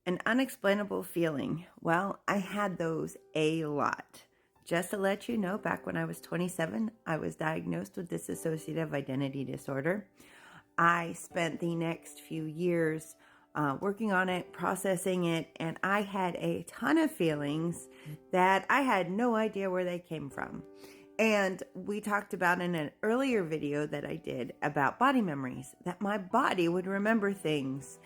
An unexplainable feeling. Well, I had those a lot. Just to let you know, back when I was 27, I was diagnosed with dissociative identity disorder. I spent the next few years working on it, processing it, and I had a ton of feelings that I had no idea where they came from. And we talked about in an earlier video that I did about body memories, that my body would remember things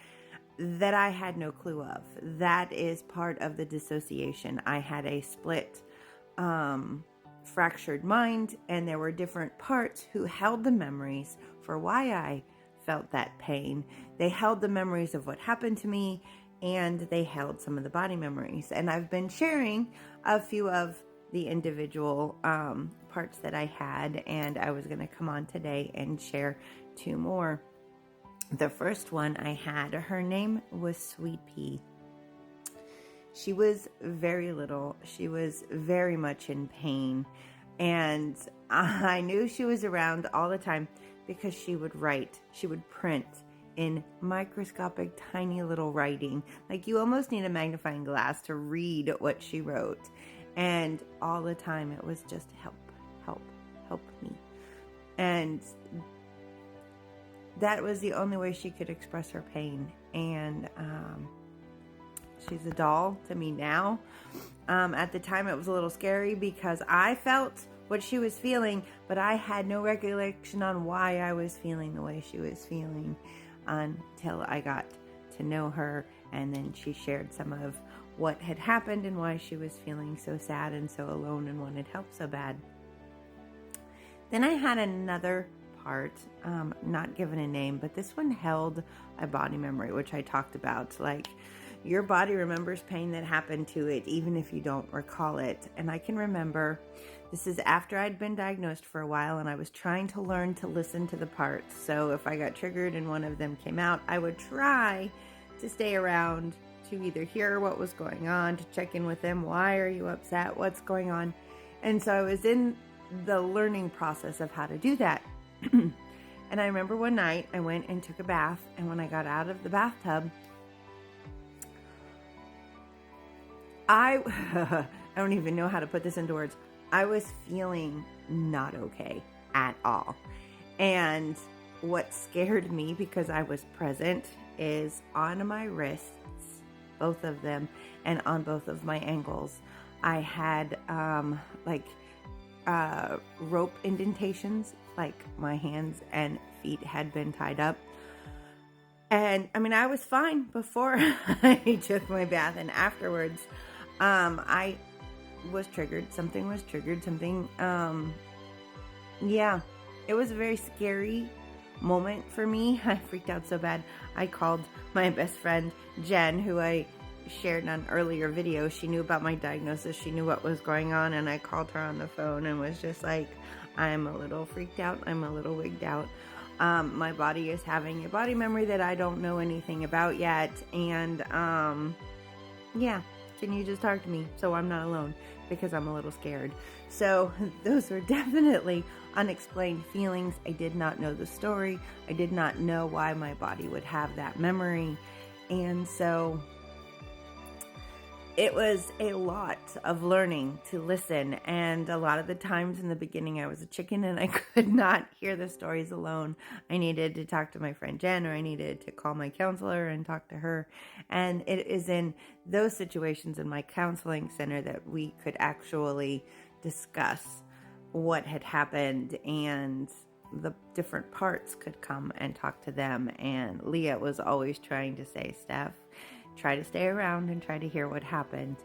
that I had no clue of. That is part of the dissociation. I had a split, fractured mind, and there were different parts who held the memories for why I felt that pain. They held the memories of what happened to me, and they held some of the body memories. And I've been sharing a few of the individual parts that I had, and I was going to come on today and share two more. The first one I had, her name was Sweetpea. She was very little. She was very much in pain. And I knew she was around all the time because she would write. She would print in microscopic, tiny little writing. Like you almost need a magnifying glass to read what she wrote. And all the time it was just help, help, help me. And that was the only way she could express her pain. And she's a doll to me now. At the time, it was a little scary because I felt what she was feeling, but I had no recollection on why I was feeling the way she was feeling until I got to know her. And then she shared some of what had happened and why she was feeling so sad and so alone and wanted help so bad. Then I had another part, not given a name, but this one held a body memory, which I talked about. Like, your body remembers pain that happened to it, even if you don't recall it. And I can remember, this is after I'd been diagnosed for a while, and I was trying to learn to listen to the parts. So if I got triggered and one of them came out, I would try to stay around to either hear what was going on, to check in with them. Why are you upset? What's going on? And so I was in the learning process of how to do that. And I remember one night I went and took a bath, and when I got out of the bathtub, I don't even know how to put this into words. I was feeling not okay at all. And what scared me, because I was present, is on my wrists, both of them, and on both of my ankles, I had rope indentations, like my hands and feet had been tied up. And I mean, I was fine before I took my bath, and afterwards, I was triggered. Something was triggered. It was a very scary moment for me. I freaked out so bad. I called my best friend, Jen, who I shared in an earlier video. She knew about my diagnosis. She knew what was going on, and I called her on the phone and was just like, I'm a little freaked out. I'm a little wigged out. My body is having a body memory that I don't know anything about yet. And can you just talk to me so I'm not alone, because I'm a little scared. So those were definitely unexplained feelings. I did not know the story. I did not know why my body would have that memory. And so it was a lot of learning to listen, and a lot of the times in the beginning I was a chicken and I could not hear the stories alone. I needed to talk to my friend Jen, or I needed to call my counselor and talk to her. And it is in those situations in my counseling center that we could actually discuss what had happened, and the different parts could come and talk to them. And Leah was always trying to say, Steph, try to stay around and try to hear what happened,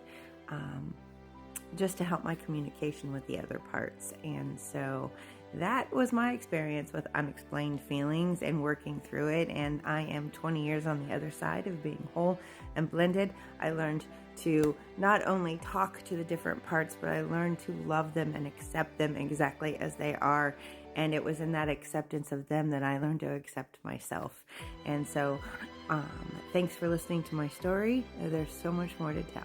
just to help my communication with the other parts. And so that was my experience with unexplained feelings and working through it. And I am 20 years on the other side of being whole and blended. I learned to not only talk to the different parts, but I learned to love them and accept them exactly as they are. And it was in that acceptance of them that I learned to accept myself. And so thanks for listening to my story. There's so much more to tell.